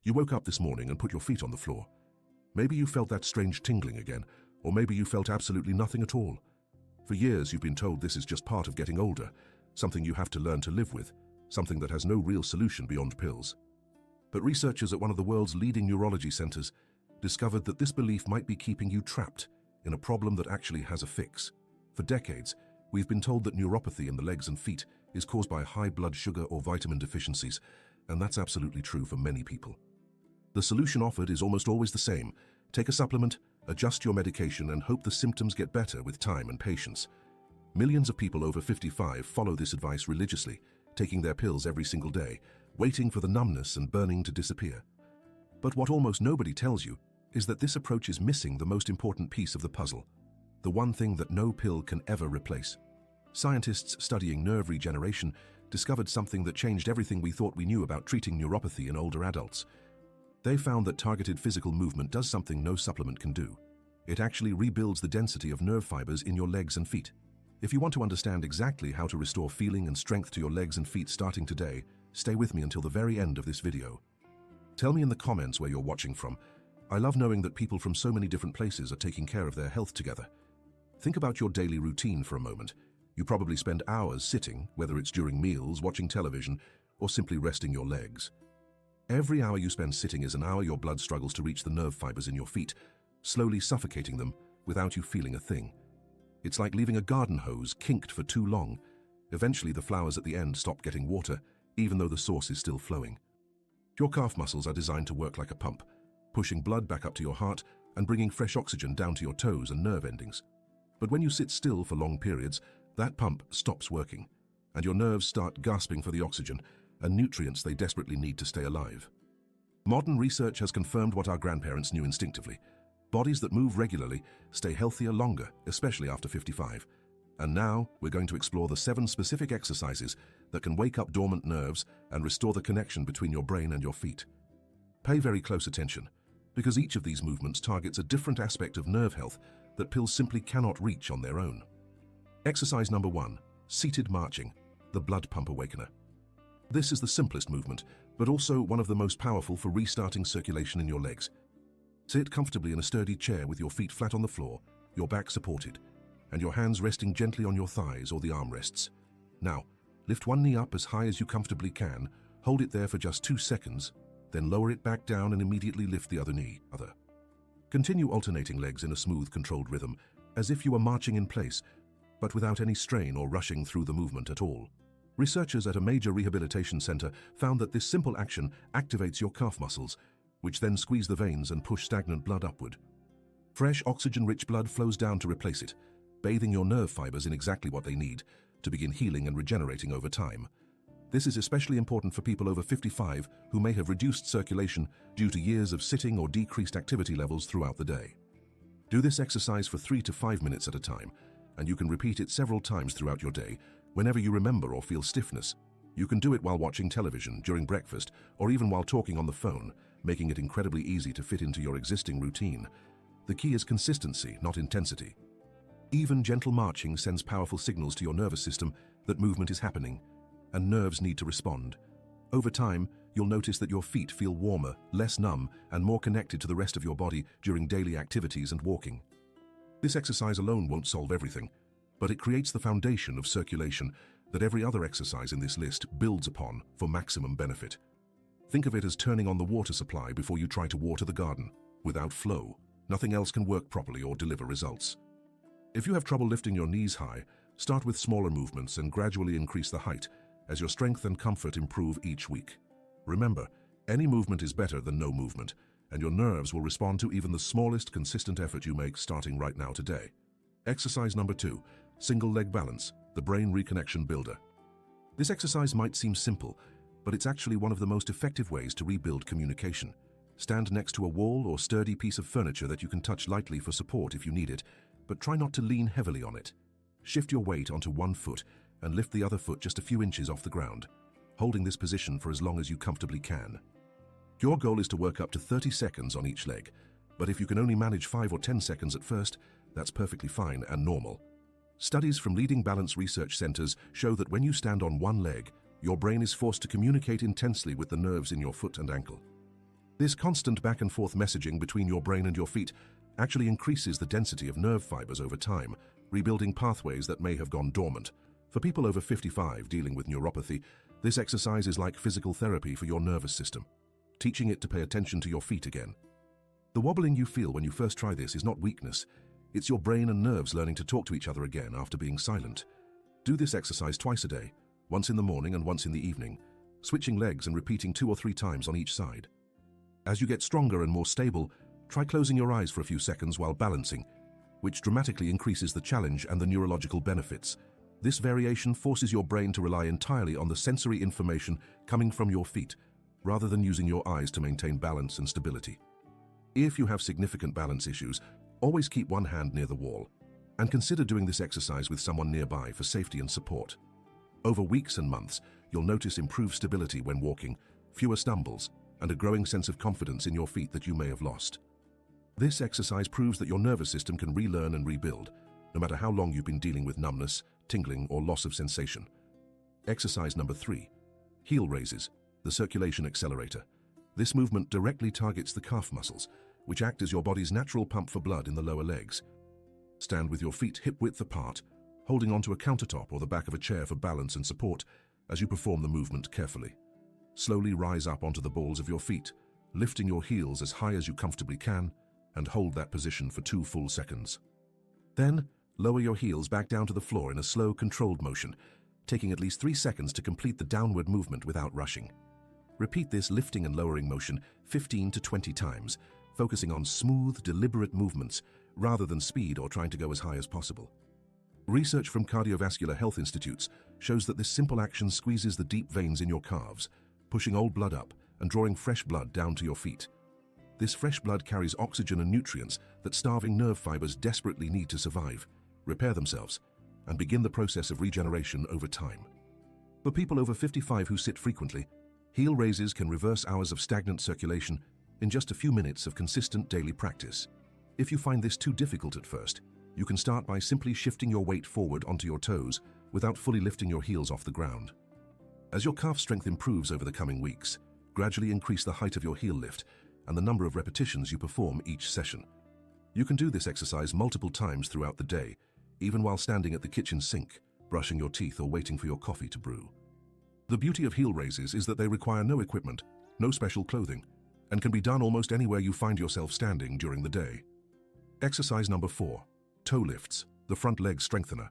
You woke up this morning and put your feet on the floor. Maybe you felt that strange tingling again, or maybe you felt absolutely nothing at all. For years you've been told this is just part of getting older, something you have to learn to live with, something that has no real solution beyond pills. But researchers at one of the world's leading neurology centers discovered that this belief might be keeping you trapped in a problem that actually has a fix. For decades, we've been told that neuropathy in the legs and feet is caused by high blood sugar or vitamin deficiencies, and that's absolutely true for many people. The solution offered is almost always the same. Take a supplement, adjust your medication, and hope the symptoms get better with time and patience. Millions of people over 55 follow this advice religiously, taking their pills every single day, waiting for the numbness and burning to disappear. But what almost nobody tells you is that this approach is missing the most important piece of the puzzle, the one thing that no pill can ever replace. Scientists studying nerve regeneration discovered something that changed everything we thought we knew about treating neuropathy in older adults. They found that targeted physical movement does something no supplement can do. It actually rebuilds the density of nerve fibers in your legs and feet. If you want to understand exactly how to restore feeling and strength to your legs and feet starting today, stay with me until the very end of this video. Tell me in the comments where you're watching from. I love knowing that people from so many different places are taking care of their health together. Think about your daily routine for a moment. You probably spend hours sitting, whether it's during meals, watching television, or simply resting your legs. Every hour you spend sitting is an hour your blood struggles to reach the nerve fibers in your feet, slowly suffocating them without you feeling a thing. It's like leaving a garden hose kinked for too long. Eventually the flowers at the end stop getting water, even though the source is still flowing. Your calf muscles are designed to work like a pump, pushing blood back up to your heart and bringing fresh oxygen down to your toes and nerve endings. But when you sit still for long periods, that pump stops working, and your nerves start gasping for the oxygen and nutrients they desperately need to stay alive. Modern research has confirmed what our grandparents knew instinctively. Bodies that move regularly stay healthier longer, especially after 55. And now we're going to explore the 7 specific exercises that can wake up dormant nerves and restore the connection between your brain and your feet. Pay very close attention, because each of these movements targets a different aspect of nerve health that pills simply cannot reach on their own. Exercise number 1, seated marching, the blood pump awakener. This is the simplest movement, but also one of the most powerful for restarting circulation in your legs. Sit comfortably in a sturdy chair with your feet flat on the floor, your back supported, and your hands resting gently on your thighs or the armrests. Now, lift one knee up as high as you comfortably can, hold it there for just 2 seconds, then lower it back down and immediately lift the other knee. Continue alternating legs in a smooth, controlled rhythm, as if you were marching in place, but without any strain or rushing through the movement at all. Researchers at a major rehabilitation center found that this simple action activates your calf muscles, which then squeeze the veins and push stagnant blood upward. Fresh, oxygen-rich blood flows down to replace it, bathing your nerve fibers in exactly what they need to begin healing and regenerating over time. This is especially important for people over 55 who may have reduced circulation due to years of sitting or decreased activity levels throughout the day. Do this exercise for 3 to 5 minutes at a time, and you can repeat it several times throughout your day whenever you remember or feel stiffness. You can do it while watching television, during breakfast, or even while talking on the phone, making it incredibly easy to fit into your existing routine. The key is consistency, not intensity. Even gentle marching sends powerful signals to your nervous system that movement is happening, and nerves need to respond. Over time, you'll notice that your feet feel warmer, less numb, and more connected to the rest of your body during daily activities and walking. This exercise alone won't solve everything, but it creates the foundation of circulation that every other exercise in this list builds upon for maximum benefit. Think of it as turning on the water supply before you try to water the garden. Without flow, nothing else can work properly or deliver results. If you have trouble lifting your knees high, start with smaller movements and gradually increase the height as your strength and comfort improve each week. Remember, any movement is better than no movement, and your nerves will respond to even the smallest consistent effort you make starting right now today. Exercise number 2, single leg balance, the brain reconnection builder. This exercise might seem simple, but it's actually one of the most effective ways to rebuild communication. Stand next to a wall or sturdy piece of furniture that you can touch lightly for support if you need it, but try not to lean heavily on it. Shift your weight onto one foot and lift the other foot just a few inches off the ground, holding this position for as long as you comfortably can. Your goal is to work up to 30 seconds on each leg, but if you can only manage 5 or 10 seconds at first, that's perfectly fine and normal. Studies from leading balance research centers show that when you stand on one leg, your brain is forced to communicate intensely with the nerves in your foot and ankle. This constant back and forth messaging between your brain and your feet actually increases the density of nerve fibers over time, rebuilding pathways that may have gone dormant. For people over 55 dealing with neuropathy, this exercise is like physical therapy for your nervous system, teaching it to pay attention to your feet again. The wobbling you feel when you first try this is not weakness. It's your brain and nerves learning to talk to each other again after being silent. Do this exercise twice a day, once in the morning and once in the evening, switching legs and repeating 2 or 3 times on each side. As you get stronger and more stable, try closing your eyes for a few seconds while balancing, which dramatically increases the challenge and the neurological benefits. This variation forces your brain to rely entirely on the sensory information coming from your feet, rather than using your eyes to maintain balance and stability. If you have significant balance issues, always keep one hand near the wall, and consider doing this exercise with someone nearby for safety and support. Over weeks and months, you'll notice improved stability when walking, fewer stumbles, and a growing sense of confidence in your feet that you may have lost. This exercise proves that your nervous system can relearn and rebuild, no matter how long you've been dealing with numbness, tingling, or loss of sensation. Exercise number 3. Heel raises, the circulation accelerator. This movement directly targets the calf muscles, which act as your body's natural pump for blood in the lower legs. Stand with your feet hip-width apart, holding onto a countertop or the back of a chair for balance and support as you perform the movement carefully. Slowly rise up onto the balls of your feet, lifting your heels as high as you comfortably can, and hold that position for 2 full seconds. Then, lower your heels back down to the floor in a slow, controlled motion, taking at least 3 seconds to complete the downward movement without rushing. Repeat this lifting and lowering motion 15 to 20 times, focusing on smooth, deliberate movements rather than speed or trying to go as high as possible. Research from cardiovascular health institutes shows that this simple action squeezes the deep veins in your calves, pushing old blood up and drawing fresh blood down to your feet. This fresh blood carries oxygen and nutrients that starving nerve fibers desperately need to survive, repair themselves, and begin the process of regeneration over time. For people over 55 who sit frequently, heel raises can reverse hours of stagnant circulation in just a few minutes of consistent daily practice. If you find this too difficult at first, you can start by simply shifting your weight forward onto your toes without fully lifting your heels off the ground. As your calf strength improves over the coming weeks, gradually increase the height of your heel lift and the number of repetitions you perform each session. You can do this exercise multiple times throughout the day, even while standing at the kitchen sink, brushing your teeth or waiting for your coffee to brew. The beauty of heel raises is that they require no equipment, no special clothing, and can be done almost anywhere you find yourself standing during the day. Exercise number 4. Toe lifts, the front leg strengthener.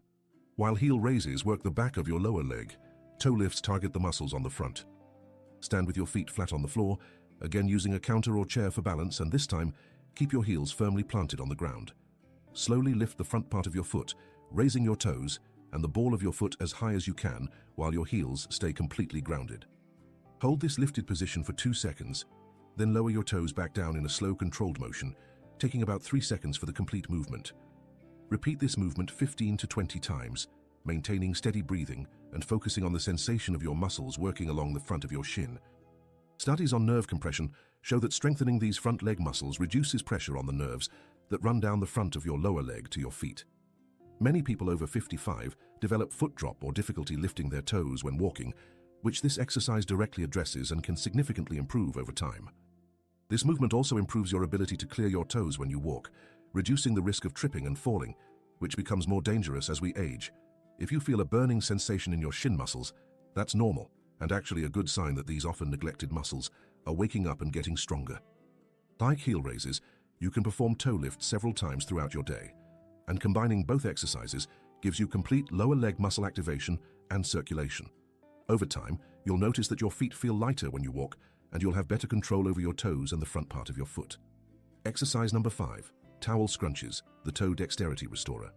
While heel raises work the back of your lower leg, toe lifts target the muscles on the front. Stand with your feet flat on the floor, again using a counter or chair for balance, and this time, keep your heels firmly planted on the ground. Slowly lift the front part of your foot, raising your toes and the ball of your foot as high as you can while your heels stay completely grounded. Hold this lifted position for 2 seconds, then lower your toes back down in a slow, controlled motion, taking about 3 seconds for the complete movement. Repeat this movement 15 to 20 times, maintaining steady breathing and focusing on the sensation of your muscles working along the front of your shin. Studies on nerve compression show that strengthening these front leg muscles reduces pressure on the nerves that run down the front of your lower leg to your feet. Many people over 55 develop foot drop or difficulty lifting their toes when walking, which this exercise directly addresses and can significantly improve over time. This movement also improves your ability to clear your toes when you walk, reducing the risk of tripping and falling, which becomes more dangerous as we age. If you feel a burning sensation in your shin muscles, that's normal and actually a good sign that these often neglected muscles are waking up and getting stronger. Like heel raises, you can perform toe lifts several times throughout your day, and combining both exercises gives you complete lower leg muscle activation and circulation. Over time, you'll notice that your feet feel lighter when you walk, and you'll have better control over your toes and the front part of your foot. Exercise number 5, towel scrunches, the toe dexterity restorer.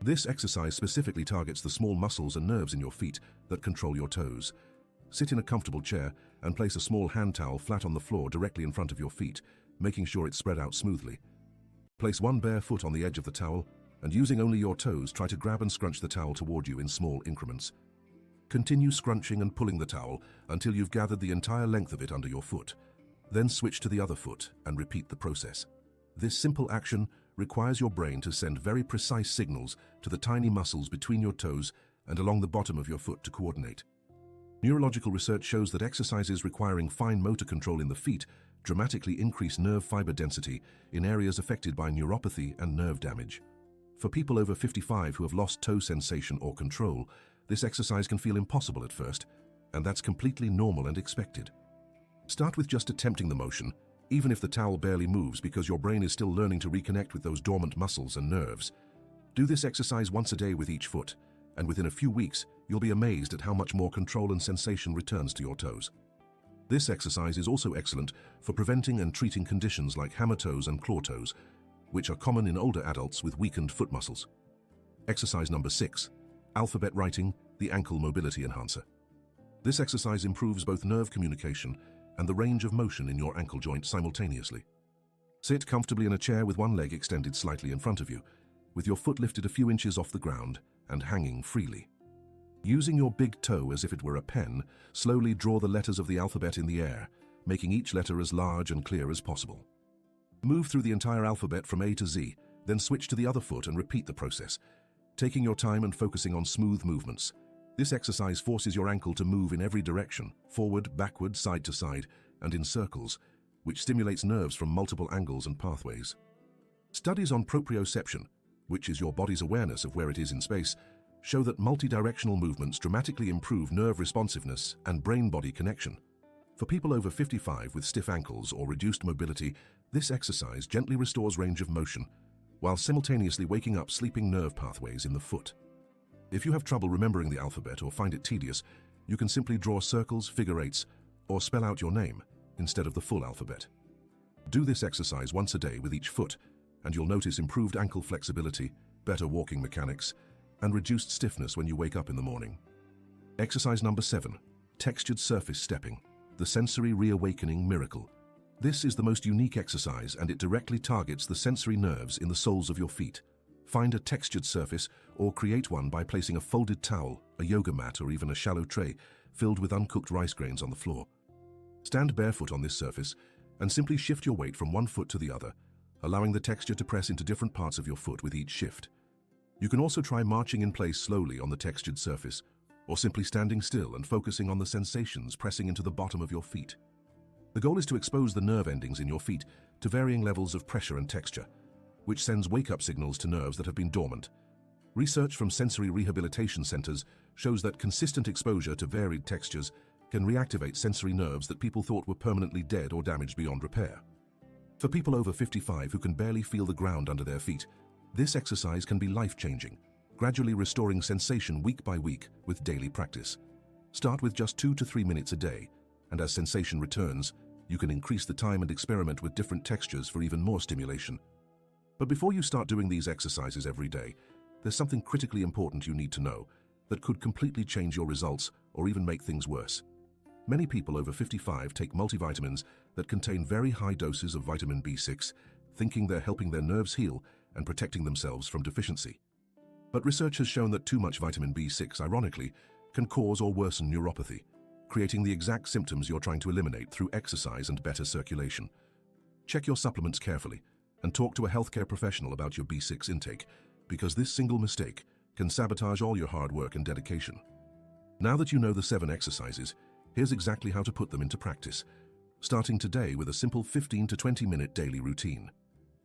This exercise specifically targets the small muscles and nerves in your feet that control your toes. Sit in a comfortable chair and place a small hand towel flat on the floor directly in front of your feet, making sure it's spread out smoothly. Place one bare foot on the edge of the towel, and using only your toes, try to grab and scrunch the towel toward you in small increments. Continue scrunching and pulling the towel until you've gathered the entire length of it under your foot. Then switch to the other foot and repeat the process. This simple action requires your brain to send very precise signals to the tiny muscles between your toes and along the bottom of your foot to coordinate. Neurological research shows that exercises requiring fine motor control in the feet dramatically increase nerve fiber density in areas affected by neuropathy and nerve damage. For people over 55 who have lost toe sensation or control, this exercise can feel impossible at first, and that's completely normal and expected. Start with just attempting the motion, even if the towel barely moves, because your brain is still learning to reconnect with those dormant muscles and nerves. Do this exercise once a day with each foot, and within a few weeks, you'll be amazed at how much more control and sensation returns to your toes. This exercise is also excellent for preventing and treating conditions like hammer toes and claw toes, which are common in older adults with weakened foot muscles. Exercise number 6, alphabet writing, the ankle mobility enhancer. This exercise improves both nerve communication and the range of motion in your ankle joint simultaneously. Sit comfortably in a chair with one leg extended slightly in front of you, with your foot lifted a few inches off the ground and hanging freely. Using your big toe as if it were a pen, slowly draw the letters of the alphabet in the air, making each letter as large and clear as possible. Move through the entire alphabet from A to Z, then switch to the other foot and repeat the process, taking your time and focusing on smooth movements. This exercise forces your ankle to move in every direction, forward, backward, side to side, and in circles, which stimulates nerves from multiple angles and pathways. Studies on proprioception, which is your body's awareness of where it is in space, show that multi-directional movements dramatically improve nerve responsiveness and brain-body connection. For people over 55 with stiff ankles or reduced mobility, this exercise gently restores range of motion, while simultaneously waking up sleeping nerve pathways in the foot. If you have trouble remembering the alphabet or find it tedious, you can simply draw circles, figure eights, or spell out your name instead of the full alphabet. Do this exercise once a day with each foot, and you'll notice improved ankle flexibility, better walking mechanics, and reduced stiffness when you wake up in the morning. Exercise number 7, textured surface stepping, the sensory reawakening miracle. This is the most unique exercise, and it directly targets the sensory nerves in the soles of your feet. Find a textured surface or create one by placing a folded towel, a yoga mat, or even a shallow tray filled with uncooked rice grains on the floor. Stand barefoot on this surface and simply shift your weight from one foot to the other, allowing the texture to press into different parts of your foot with each shift. You can also try marching in place slowly on the textured surface, or simply standing still and focusing on the sensations pressing into the bottom of your feet. The goal is to expose the nerve endings in your feet to varying levels of pressure and texture, which sends wake-up signals to nerves that have been dormant. Research from sensory rehabilitation centers shows that consistent exposure to varied textures can reactivate sensory nerves that people thought were permanently dead or damaged beyond repair. For people over 55 who can barely feel the ground under their feet, this exercise can be life-changing, gradually restoring sensation week by week with daily practice. Start with just 2 to 3 minutes a day, and as sensation returns, you can increase the time and experiment with different textures for even more stimulation. But before you start doing these exercises every day, there's something critically important you need to know that could completely change your results or even make things worse. Many people over 55 take multivitamins that contain very high doses of vitamin B6, thinking they're helping their nerves heal and protecting themselves from deficiency. But research has shown that too much vitamin B6, ironically, can cause or worsen neuropathy, creating the exact symptoms you're trying to eliminate through exercise and better circulation. Check your supplements carefully and talk to a healthcare professional about your B6 intake, because this single mistake can sabotage all your hard work and dedication. Now that you know the 7 exercises, here's exactly how to put them into practice, starting today with a simple 15 to 20 minute daily routine.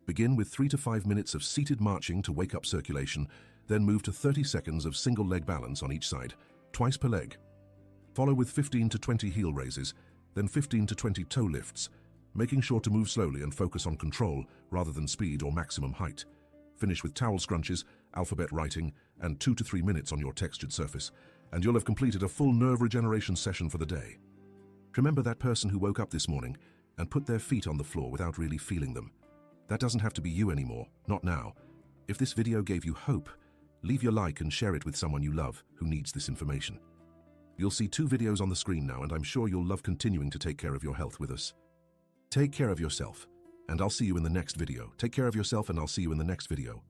Begin with 3 to 5 minutes of seated marching to wake up circulation, then move to 30 seconds of single leg balance on each side, twice per leg. Follow with 15 to 20 heel raises, then 15 to 20 toe lifts, making sure to move slowly and focus on control rather than speed or maximum height. Finish with towel scrunches, alphabet writing, and 2 to 3 minutes on your textured surface, and you'll have completed a full nerve regeneration session for the day. Remember that person who woke up this morning and put their feet on the floor without really feeling them. That doesn't have to be you anymore, not now. If this video gave you hope, leave your like and share it with someone you love who needs this information. You'll see 2 videos on the screen now, and I'm sure you'll love continuing to take care of your health with us. Take care of yourself, and I'll see you in the next video. Take care of yourself, and I'll see you in the next video.